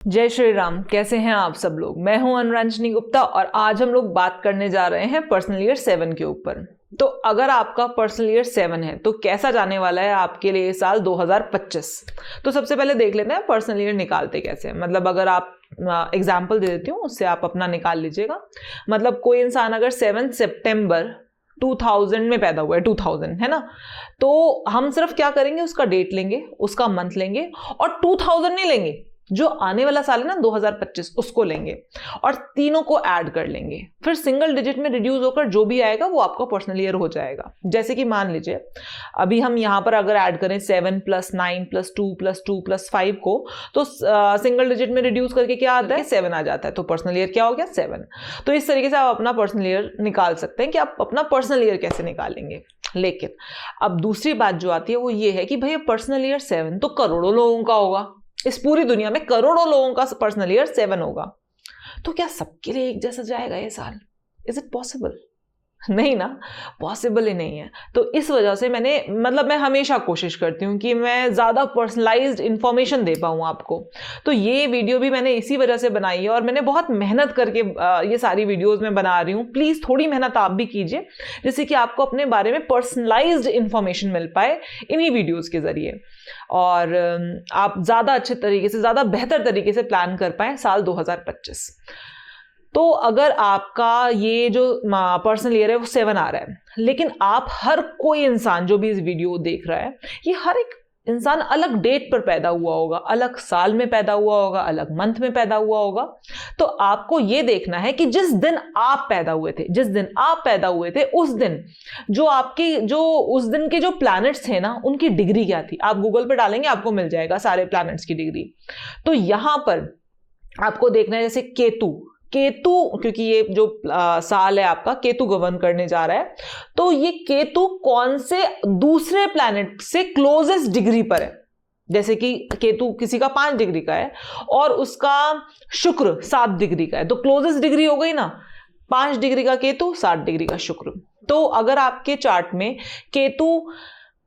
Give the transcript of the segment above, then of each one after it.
जय श्री राम। कैसे हैं आप सब लोग? मैं हूं अनुरंजनी गुप्ता और आज हम लोग बात करने जा रहे हैं पर्सनल ईयर 7 के ऊपर। तो अगर आपका पर्सनल ईयर 7 है तो कैसा जाने वाला है आपके लिए साल 2025? तो सबसे पहले देख लेते हैं पर्सनल ईयर निकालते कैसे। मतलब अगर आप एग्जाम्पल दे देती हूँ, उससे आप अपना निकाल लीजिएगा। मतलब कोई इंसान अगर 7 सितंबर 2000 में पैदा हुआ है, 2000 है ना, तो हम सिर्फ क्या करेंगे, उसका डेट लेंगे, उसका मंथ लेंगे और 2000 नहीं लेंगे, जो आने वाला साल है ना 2025, उसको लेंगे और तीनों को ऐड कर लेंगे। फिर सिंगल डिजिट में रिड्यूस होकर जो भी आएगा वो आपका पर्सनल ईयर हो जाएगा। जैसे कि मान लीजिए अभी हम यहाँ पर अगर ऐड करें 7 + 9 + 2 + 2 + 5 को, तो सिंगल डिजिट में रिड्यूस करके क्या आता है, 7 आ जाता है। तो पर्सनल ईयर क्या हो गया, 7। तो इस तरीके से आप अपना पर्सनल ईयर निकाल सकते हैं कि आप अपना पर्सनल ईयर कैसे निकालेंगे। लेकिन अब दूसरी बात जो आती है वो ये है कि भैया पर्सनल ईयर 7 तो करोड़ों लोगों का होगा, इस पूरी दुनिया में करोड़ों लोगों का पर्सनल ईयर 7 होगा, तो क्या सबके लिए एक जैसा जाएगा ये साल? Is it possible? नहीं ना, पॉसिबल ही नहीं है। तो इस वजह से मैं हमेशा कोशिश करती हूँ कि मैं ज़्यादा पर्सनलाइज्ड इंफॉर्मेशन दे पाऊँ आपको। तो ये वीडियो भी मैंने इसी वजह से बनाई है और मैंने बहुत मेहनत करके ये सारी वीडियोस में बना रही हूँ। प्लीज़ थोड़ी मेहनत आप भी कीजिए, जिससे कि आपको अपने बारे में पर्सनलाइज्ड इंफॉर्मेशन मिल पाए इन्हीं वीडियोज़ के ज़रिए और आप ज़्यादा अच्छे तरीके से, ज़्यादा बेहतर तरीके से प्लान कर पाएँ साल 2025। तो अगर आपका ये जो पर्सनल ईयर है वो 7 आ रहा है, लेकिन आप हर कोई इंसान जो भी इस वीडियो देख रहा है, ये हर एक इंसान अलग डेट पर पैदा हुआ होगा, अलग साल में पैदा हुआ होगा, अलग मंथ में पैदा हुआ होगा। तो आपको ये देखना है कि जिस दिन आप पैदा हुए थे, उस दिन उस दिन के जो प्लैनेट्स थे ना, उनकी डिग्री क्या थी। आप गूगल पे डालेंगे आपको मिल जाएगा सारे प्लैनेट्स की डिग्री। तो यहां पर आपको देखना है जैसे केतु, क्योंकि ये जो साल है आपका केतु गवर्न करने जा रहा है, तो ये केतु कौन से दूसरे प्लैनेट से क्लोजेस्ट डिग्री पर है। जैसे कि केतु किसी का 5 डिग्री का है और उसका शुक्र 7 डिग्री का है, तो क्लोजेस्ट डिग्री हो गई ना, 5 डिग्री का केतु, 7 डिग्री का शुक्र। तो अगर आपके चार्ट में केतु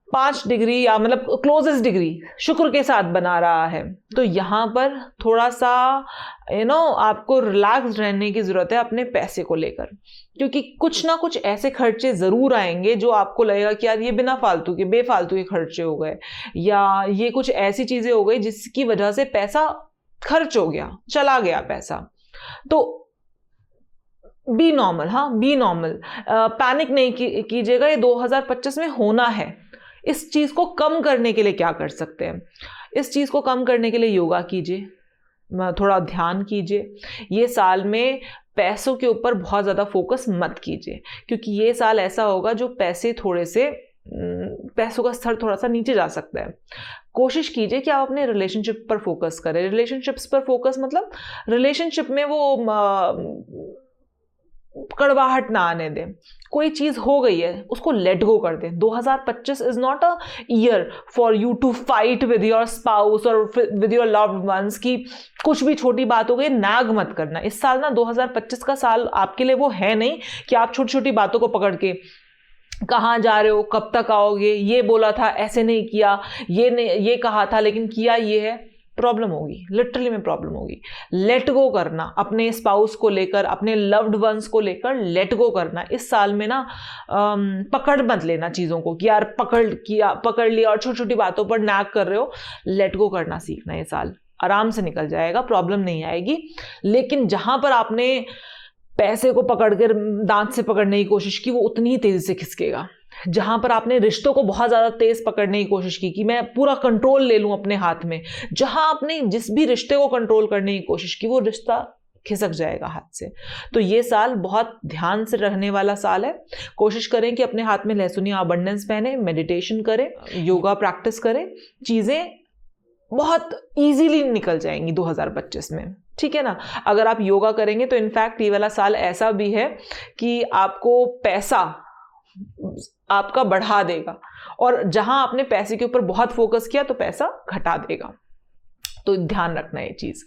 5 डिग्री या मतलब क्लोजेस्ट डिग्री शुक्र के साथ बना रहा है, तो यहां पर थोड़ा सा आपको रिलैक्स रहने की जरूरत है अपने पैसे को लेकर, क्योंकि कुछ ना कुछ ऐसे खर्चे जरूर आएंगे जो आपको लगेगा कि यार ये बिना फालतू के, बेफालतू के खर्चे हो गए, या ये कुछ ऐसी चीजें हो गई जिसकी वजह से पैसा खर्च हो गया, चला गया पैसा। तो B normal, B normal, panic नहीं कीजिएगा, ये 2025 में होना है। इस चीज को कम करने के लिए क्या कर सकते हैं? इस चीज को कम करने के लिए योगा कीजिए, थोड़ा ध्यान कीजिए। ये साल में पैसों के ऊपर बहुत ज्यादा फोकस मत कीजिए, क्योंकि ये साल ऐसा होगा जो पैसों का स्तर थोड़ा सा नीचे जा सकता है। कोशिश कीजिए कि आप अपने रिलेशनशिप पर फोकस करें। रिलेशनशिप्स पर फोकस मतलब रिलेशनशिप में वो कड़वाहट ना आने दें। कोई चीज हो गई है उसको लेट गो कर दें। 2025 is not a year for you to fight with your spouse और विद योर लव्ड वंस की कुछ भी छोटी बात हो गई नाग मत करना। इस साल ना 2025 का साल आपके लिए वो है नहीं कि आप छोटी छोटी बातों को पकड़ के कहाँ जा रहे हो, कब तक आओगे, ये बोला था ऐसे नहीं किया, ये कहा था लेकिन किया ये है। प्रॉब्लम होगी, लिटरली में प्रॉब्लम होगी। लेट गो करना अपने स्पाउस को लेकर, अपने लव्ड वंस को लेकर लेट गो करना। इस साल में ना पकड़ मत लेना चीज़ों को कि यार पकड़ लिया और छोटी छोटी बातों पर नैग कर रहे हो। लेट गो करना सीखना, ये साल आराम से निकल जाएगा, प्रॉब्लम नहीं आएगी। लेकिन जहां पर आपने पैसे को पकड़कर दांत से पकड़ने की कोशिश की, वो उतनी ही तेजी से खिसकेगा। जहां पर आपने रिश्तों को बहुत ज्यादा तेज पकड़ने की कोशिश की कि मैं पूरा कंट्रोल ले लूं अपने हाथ में, जहां आपने जिस भी रिश्ते को कंट्रोल करने की कोशिश की वो रिश्ता खिसक जाएगा हाथ से। तो ये साल बहुत ध्यान से रहने वाला साल है। कोशिश करें कि अपने हाथ में लहसुन या अबंडेंस पहने, मेडिटेशन करें, योगा प्रैक्टिस करें, चीजें बहुत इजीली निकल जाएंगी 2025 में। ठीक है ना। अगर आप योगा करेंगे तो इनफैक्ट ये वाला साल ऐसा भी है कि आपको पैसा आपका बढ़ा देगा, और जहां आपने पैसे के ऊपर बहुत फोकस किया तो पैसा घटा देगा। तो ध्यान रखना ये चीज।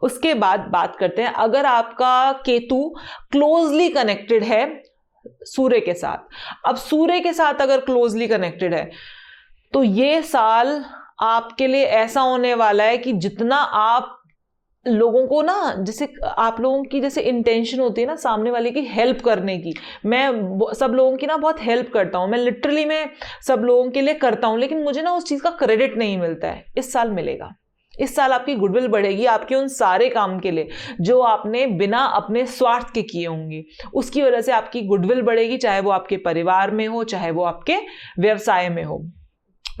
उसके बाद बात करते हैं, अगर आपका केतु क्लोजली कनेक्टेड है सूर्य के साथ। अब सूर्य के साथ अगर क्लोजली कनेक्टेड है तो ये साल आपके लिए ऐसा होने वाला है कि जितना आप लोगों को ना, जैसे आप लोगों की जैसे इंटेंशन होती है ना सामने वाले की हेल्प करने की, मैं सब लोगों की ना बहुत हेल्प करता हूँ, मैं लिटरली मैं सब लोगों के लिए करता हूँ, लेकिन मुझे ना उस चीज़ का क्रेडिट नहीं मिलता है। इस साल मिलेगा। इस साल आपकी गुडविल बढ़ेगी आपके उन सारे काम के लिए जो आपने बिना अपने स्वार्थ के किए होंगे। उसकी वजह से आपकी गुडविल बढ़ेगी, चाहे वो आपके परिवार में हो, चाहे वो आपके व्यवसाय में हो।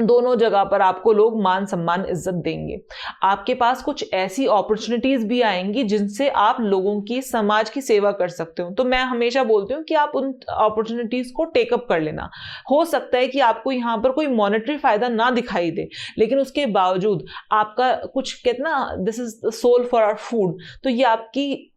दोनों जगह पर आपको लोग मान सम्मान इज्जत देंगे। आपके पास कुछ ऐसी अपॉर्चुनिटीज भी आएंगी जिनसे आप लोगों की, समाज की सेवा कर सकते हो। तो मैं हमेशा बोलती हूँ कि आप उन अपॉर्चुनिटीज को टेकअप कर लेना। हो सकता है कि आपको यहाँ पर कोई मॉनेटरी फायदा ना दिखाई दे, लेकिन उसके बावजूद आपका कुछ, कहते ना, this is the soul for our food, तो ये आपकी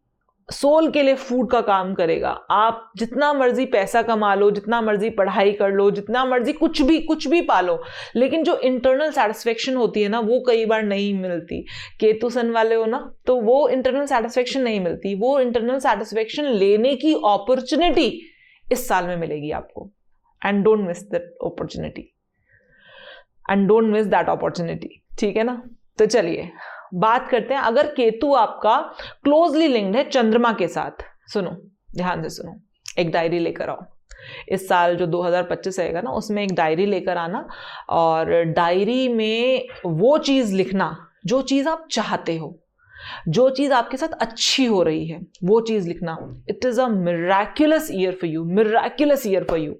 सोल के लिए फूड का काम करेगा। आप जितना मर्जी पैसा कमा लो, जितना मर्जी पढ़ाई कर लो, जितना मर्जी कुछ भी पालो, लेकिन जो इंटरनल सेटिस्फेक्शन होती है ना, वो कई बार नहीं मिलती। केतु सन वाले हो ना, तो वो इंटरनल सेटिस्फेक्शन नहीं मिलती। वो इंटरनल सेटिस्फेक्शन लेने की अपॉर्चुनिटी इस साल में मिलेगी आपको। And don't miss that opportunity, and don't miss that opportunity, ठीक है ना। तो चलिए बात करते हैं, अगर केतु आपका क्लोजली लिंक्ड है चंद्रमा के साथ, सुनो ध्यान से सुनो, एक डायरी लेकर आओ। इस साल जो 2025 रहेगा ना, उसमें एक डायरी लेकर आना, और डायरी में वो चीज लिखना जो चीज आप चाहते हो, जो चीज आपके साथ अच्छी हो रही है, वो चीज लिखना। It is a miraculous year for you, miraculous year for you.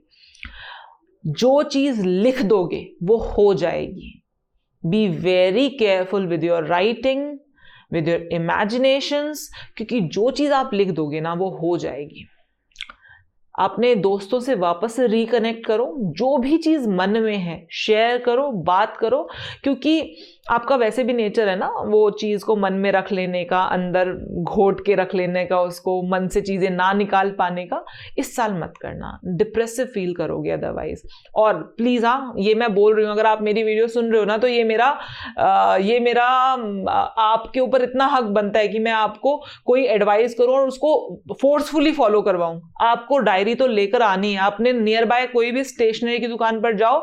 जो चीज लिख दोगे वो हो जाएगी। Be very careful with your writing, with your imaginations, क्योंकि जो चीज़ आप लिख दोगे ना वो हो जाएगी। अपने दोस्तों से वापस से रिकनेक्ट करो, जो भी चीज़ मन में है शेयर करो, बात करो, क्योंकि आपका वैसे भी नेचर है ना वो चीज़ को मन में रख लेने का, अंदर घोट के रख लेने का, उसको मन से चीज़ें ना निकाल पाने का। इस साल मत करना, डिप्रेसिव फील करोगे अदरवाइज। और प्लीज़, हाँ, ये मैं बोल रही हूँ, अगर आप मेरी वीडियो सुन रहे हो ना, तो ये मेरा आपके ऊपर इतना हक बनता है कि मैं आपको कोई एडवाइस करूँ और उसको फोर्सफुली फॉलो करवाऊँ। आपको डायरी तो लेकर आनी है। आपने नियर बाय कोई भी स्टेशनरी की दुकान पर जाओ,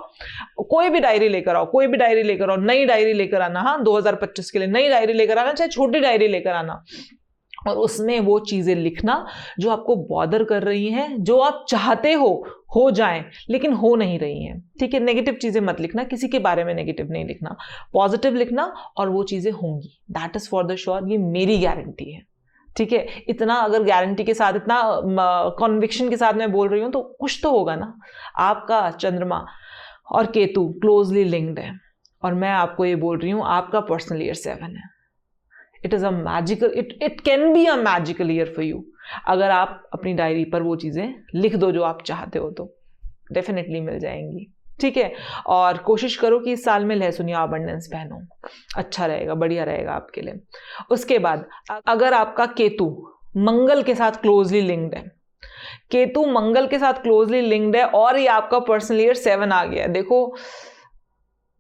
कोई भी डायरी लेकर आओ, कोई भी डायरी लेकर आओ, नई डायरी लेकर आना। हाँ, 2025 के लिए नई डायरी लेकर आना, चाहे छोटी डायरी लेकर आना, और उसमें वो चीजें लिखना जो आपको बॉदर कर रही हैं, जो आप चाहते हो जाएं लेकिन हो नहीं रही हैं। ठीक है, नेगेटिव चीजें मत लिखना, किसी के बारे में नेगेटिव नहीं लिखना, पॉजिटिव लिखना, और वो चीजें होंगी। That is for the sure, ये मेरी गारंटी है। ठीक है, इतना अगर गारंटी के साथ, इतना कॉन्विक्शन के साथ मैं बोल रही हूं तो कुछ तो होगा ना। आपका चंद्रमा और केतु क्लोजली लिंक्ड है, और मैं आपको ये बोल रही हूँ आपका पर्सनल ईयर 7 है। It is a magical, it can be a magical year for you. अगर आप अपनी डायरी पर वो चीजें लिख दो जो आप चाहते हो तो डेफिनेटली मिल जाएंगी। ठीक है, और कोशिश करो कि इस साल में लहसुन या अबंडेंस पहनो, अच्छा रहेगा, बढ़िया रहेगा आपके लिए। उसके बाद अगर आपका केतु मंगल के साथ क्लोजली लिंक्ड है, केतु मंगल के साथ क्लोजली लिंक्ड है और ये आपका पर्सनल ईयर 7 आ गया, देखो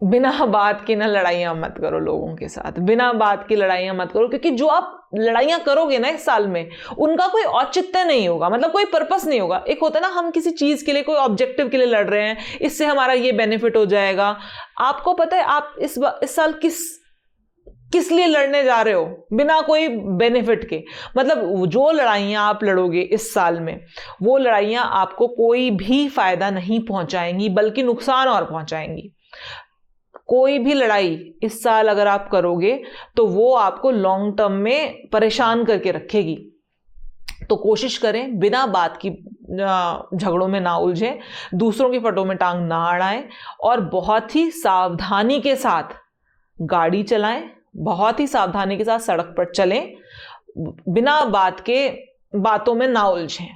बिना बात की ना लड़ाइयां मत करो लोगों के साथ, बिना बात की लड़ाइयां मत करो, क्योंकि जो आप लड़ाइयां करोगे ना इस साल में, उनका कोई औचित्य नहीं होगा, मतलब कोई पर्पस नहीं होगा। एक होता है ना, हम किसी चीज के लिए, कोई ऑब्जेक्टिव के लिए लड़ रहे हैं, इससे हमारा ये बेनिफिट हो जाएगा। आपको पता है आप इस साल किस लिए लड़ने जा रहे हो, बिना कोई बेनिफिट के। मतलब जो लड़ाइयां आप लड़ोगे इस साल में, वो लड़ाइयां आपको कोई भी फायदा नहीं पहुंचाएंगी, बल्कि नुकसान और पहुंचाएंगी। कोई भी लड़ाई इस साल अगर आप करोगे तो वो आपको लॉन्ग टर्म में परेशान करके रखेगी। तो कोशिश करें बिना बात की झगड़ों में ना उलझें, दूसरों की फटों में टांग ना अड़ाएं, और बहुत ही सावधानी के साथ गाड़ी चलाएं, बहुत ही सावधानी के साथ सड़क पर चलें, बिना बातों में ना उलझें।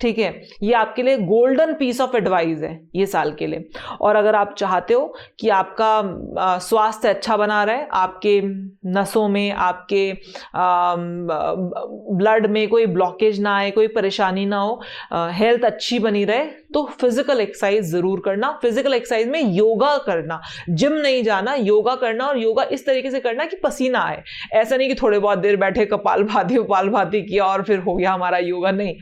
ठीक है, ये आपके लिए गोल्डन पीस ऑफ एडवाइस है ये साल के लिए। और अगर आप चाहते हो कि आपका स्वास्थ्य अच्छा बना रहे, आपके नसों में, आपके ब्लड में कोई ब्लॉकेज ना आए, कोई परेशानी ना हो, हेल्थ अच्छी बनी रहे, तो फिजिकल एक्सरसाइज जरूर करना। फिजिकल एक्सरसाइज में योगा करना, जिम नहीं जाना, योगा करना, और योगा इस तरीके से करना कि पसीना आए। ऐसा नहीं कि थोड़े बहुत देर बैठे कपालभाति किया और फिर हो गया हमारा योगा, नहीं।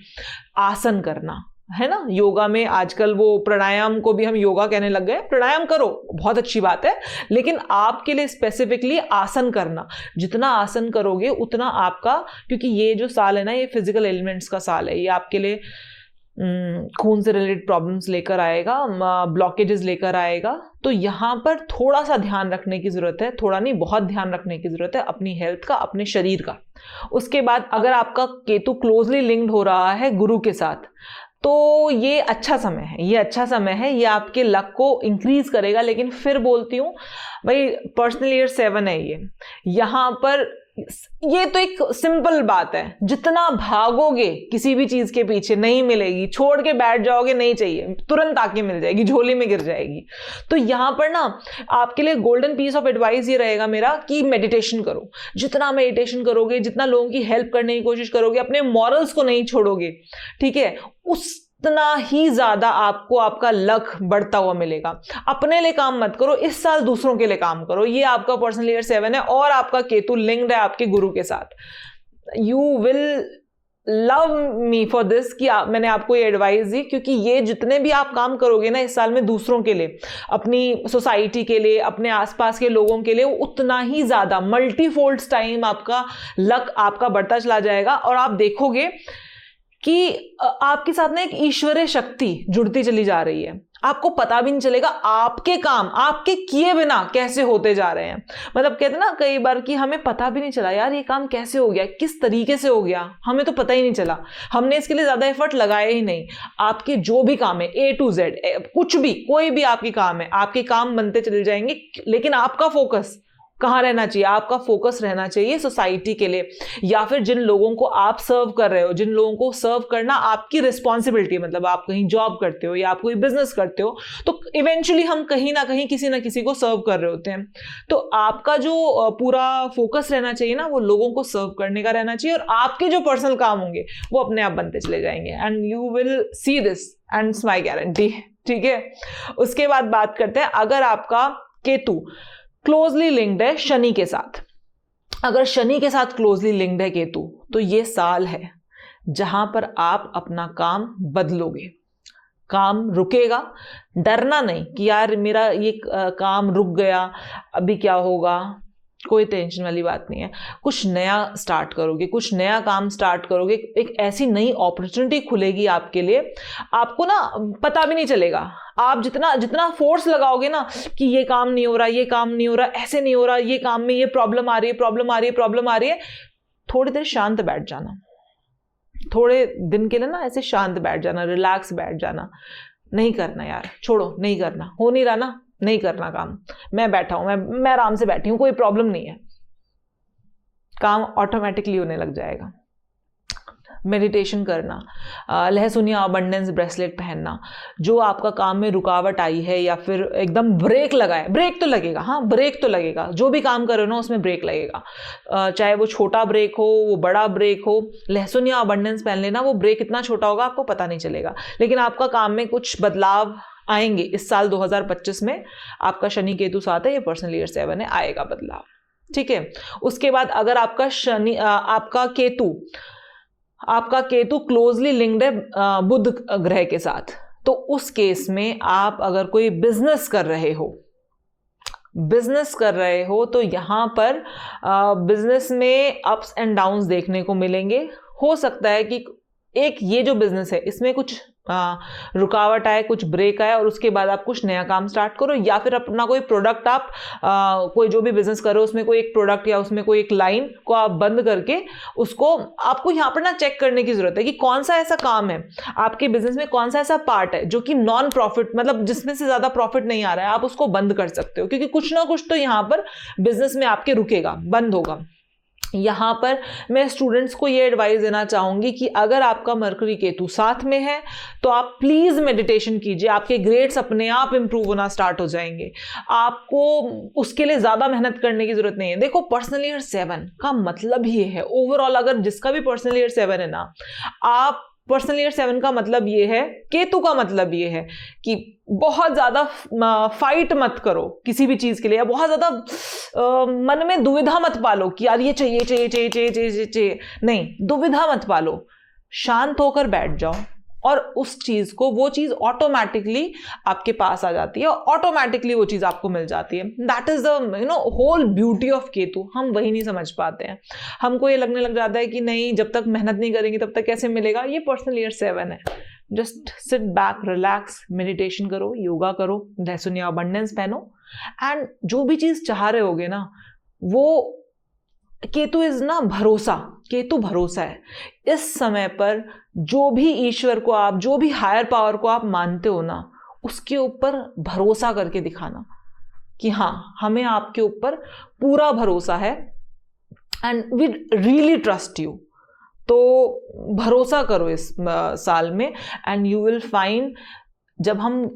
आसन करना, है ना। योगा में आजकल वो प्राणायाम को भी हम योगा कहने लग गए। प्राणायाम करो, बहुत अच्छी बात है, लेकिन आपके लिए स्पेसिफिकली आसन करना, जितना आसन करोगे उतना आपका, क्योंकि ये जो साल है ना ये फिजिकल एलिमेंट्स का साल है, ये आपके लिए खून से रिलेटेड प्रॉब्लम्स लेकर आएगा, ब्लॉकेजेस लेकर आएगा। तो यहाँ पर थोड़ा सा ध्यान रखने की जरूरत है, थोड़ा नहीं बहुत ध्यान रखने की जरूरत है अपनी हेल्थ का, अपने शरीर का। उसके बाद अगर आपका केतु क्लोजली लिंक्ड हो रहा है गुरु के साथ, तो ये अच्छा समय है, ये अच्छा समय है, ये आपके लक को इंक्रीज करेगा। लेकिन फिर बोलती हूँ भाई, पर्सनल ईयर 7 है ये, यहाँ पर ये तो एक सिंपल बात है, जितना भागोगे किसी भी चीज के पीछे नहीं मिलेगी, छोड़ के बैठ जाओगे नहीं चाहिए, तुरंत आके मिल जाएगी, झोली में गिर जाएगी। तो यहां पर ना आपके लिए गोल्डन पीस ऑफ एडवाइस ये रहेगा मेरा कि मेडिटेशन करो। जितना मेडिटेशन करोगे, जितना लोगों की हेल्प करने की कोशिश करोगे, अपने मॉरल्स को नहीं छोड़ोगे, ठीक है, उतना ही ज्यादा आपको आपका लक बढ़ता हुआ मिलेगा। अपने लिए काम मत करो, इस साल दूसरों के लिए काम करो। ये आपका पर्सनल ईयर 7 है और आपका केतु लिंक्ड है आपके गुरु के साथ। You will love me for this कि मैंने आपको ये एडवाइस दी, क्योंकि ये जितने भी आप काम करोगे ना इस साल में दूसरों के लिए, अपनी सोसाइटी के लिए, अपने आसपास के लोगों के लिए, उतना ही ज्यादा मल्टीफोल्ड्स टाइम आपका लक आपका बढ़ता चला जाएगा। और आप देखोगे कि आपके साथ ना एक ईश्वरीय शक्ति जुड़ती चली जा रही है, आपको पता भी नहीं चलेगा आपके काम आपके किए बिना कैसे होते जा रहे हैं। मतलब कहते ना कई बार कि हमें पता भी नहीं चला यार ये काम कैसे हो गया, किस तरीके से हो गया, हमें तो पता ही नहीं चला, हमने इसके लिए ज्यादा एफर्ट लगाया ही नहीं। आपके जो भी काम है A to Z, कुछ भी कोई भी आपके काम है, आपके काम बनते चले जाएंगे, लेकिन आपका फोकस कहाँ रहना चाहिए? आपका फोकस रहना चाहिए सोसाइटी के लिए, या फिर जिन लोगों को आप सर्व कर रहे हो, जिन लोगों को सर्व करना आपकी रिस्पॉन्सिबिलिटी, मतलब आप कहीं जॉब करते हो या आप कोई बिजनेस करते हो, तो इवेंचुअली हम कहीं ना कहीं किसी ना किसी को सर्व कर रहे होते हैं। तो आपका जो पूरा फोकस रहना चाहिए ना, वो लोगों को सर्व करने का रहना चाहिए, और आपके जो पर्सनल काम होंगे वो अपने आप बनते चले जाएंगे, and you will see this and it's my guarantee. ठीक है, उसके बाद बात करते हैं, अगर आपका केतु क्लोजली लिंक्ड है शनि के साथ, अगर शनि के साथ क्लोजली लिंक्ड है केतु, तो ये साल है जहां पर आप अपना काम बदलोगे, काम रुकेगा। डरना नहीं कि यार मेरा ये काम रुक गया, अभी क्या होगा, कोई टेंशन वाली बात नहीं है। कुछ नया स्टार्ट करोगे, कुछ नया काम स्टार्ट करोगे, एक ऐसी नई अपॉर्चुनिटी खुलेगी आपके लिए, आपको ना पता भी नहीं चलेगा। आप जितना जितना फोर्स लगाओगे ना कि ये काम नहीं हो रहा, ये काम नहीं हो रहा, ऐसे नहीं हो रहा, ये काम में ये प्रॉब्लम आ रही है, प्रॉब्लम आ रही है, प्रॉब्लम आ रही है, थोड़ी देर शांत बैठ जाना, थोड़े दिन के लिए ना ऐसे शांत बैठ जाना, रिलैक्स बैठ जाना, नहीं करना यार, छोड़ो, नहीं करना, हो नहीं रहा ना, नहीं करना काम, मैं बैठा हूं, मैं आराम से बैठी हूं, कोई प्रॉब्लम नहीं है, काम ऑटोमेटिकली होने लग जाएगा। मेडिटेशन करना, लहसुन या अबंडेंस ब्रेसलेट पहनना, जो आपका काम में रुकावट आई है या फिर एकदम ब्रेक लगा है, ब्रेक तो लगेगा, हाँ ब्रेक तो लगेगा, जो भी काम कर रहे हो ना उसमें ब्रेक लगेगा, चाहे वो छोटा ब्रेक हो, वो बड़ा ब्रेक हो, लहसुन या अबंडेंस पहन लेना, वो ब्रेक इतना छोटा होगा आपको पता नहीं चलेगा, लेकिन आपका काम में कुछ बदलाव आएंगे इस साल 2025 में। आपका शनि केतु साथ है, ये पर्सनल ईयर 7 है, आएगा बदलाव। ठीक है, उसके बाद अगर आपका शनि आपका केतु क्लोजली लिंक्ड है बुध ग्रह के साथ, तो उस केस में आप अगर कोई बिजनेस कर रहे हो तो यहां पर बिजनेस में अप्स एंड डाउन्स देखने को मिलेंगे। हो सकता है कि एक ये जो बिजनेस है इसमें कुछ रुकावट आए, कुछ ब्रेक आए, और उसके बाद आप कुछ नया काम स्टार्ट करो, या फिर अपना कोई प्रोडक्ट आप कोई जो भी बिजनेस करो उसमें कोई एक प्रोडक्ट या उसमें कोई एक लाइन को आप बंद करके उसको, आपको यहाँ पर ना चेक करने की जरूरत है कि कौन सा ऐसा काम है आपके बिजनेस में, कौन सा ऐसा पार्ट है जो कि नॉन प्रॉफिट, मतलब जिसमें से ज्यादा प्रॉफिट नहीं आ रहा है, आप उसको बंद कर सकते हो, क्योंकि कुछ ना कुछ तो यहाँ पर बिजनेस में आपके रुकेगा, बंद होगा। यहाँ पर मैं स्टूडेंट्स को ये एडवाइस देना चाहूंगी कि अगर आपका मरकरी केतु साथ में है तो आप प्लीज मेडिटेशन कीजिए, आपके ग्रेड्स अपने आप इंप्रूव होना स्टार्ट हो जाएंगे, आपको उसके लिए ज्यादा मेहनत करने की जरूरत नहीं है। देखो पर्सनल ईयर 7 का मतलब ये है, ओवरऑल अगर जिसका भी पर्सनल ईयर 7 है ना, आप पर्सनल ईयर 7 का मतलब ये है, केतु का मतलब ये है कि बहुत ज्यादा फाइट मत करो किसी भी चीज के लिए, बहुत ज्यादा मन में दुविधा मत पालो कि यार ये चाहिए चाहिए चाहिए चाहिए चाहिए चाहिए, नहीं, दुविधा मत पालो, शांत होकर बैठ जाओ और उस चीज को, वो चीज ऑटोमेटिकली आपके पास आ जाती है, ऑटोमेटिकली वो चीज आपको मिल जाती है। That is the whole beauty of Ketu. हम वही नहीं समझ पाते हैं, हमको ये लगने लग जाता है कि नहीं, जब तक मेहनत नहीं करेंगे तब तक कैसे मिलेगा। ये पर्सनल ईयर 7 है। Just sit back, relax, meditation करो, योगा करो, लहसुन या अबंडेंस पहनो, एंड जो भी चीज चाह रहे होगे ना, वो केतु इज ना भरोसा, केतु भरोसा है। इस समय पर जो भी ईश्वर को आप, जो भी हायर पावर को आप मानते हो ना, उसके ऊपर भरोसा करके दिखाना कि हाँ, हमें आपके ऊपर पूरा भरोसा है and we really trust you. तो भरोसा करो इस साल में, एंड यू विल फाइंड, जब हम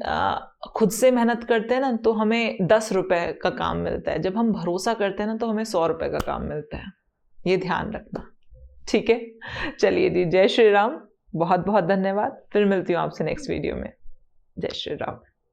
खुद से मेहनत करते हैं ना तो हमें 10 रुपए का काम मिलता है, जब हम भरोसा करते हैं ना तो हमें 100 रुपए का काम मिलता है। ये ध्यान रखना, ठीक है। चलिए जी, जय श्री राम, बहुत बहुत धन्यवाद। फिर मिलती हूँ आपसे नेक्स्ट वीडियो में। जय श्री राम।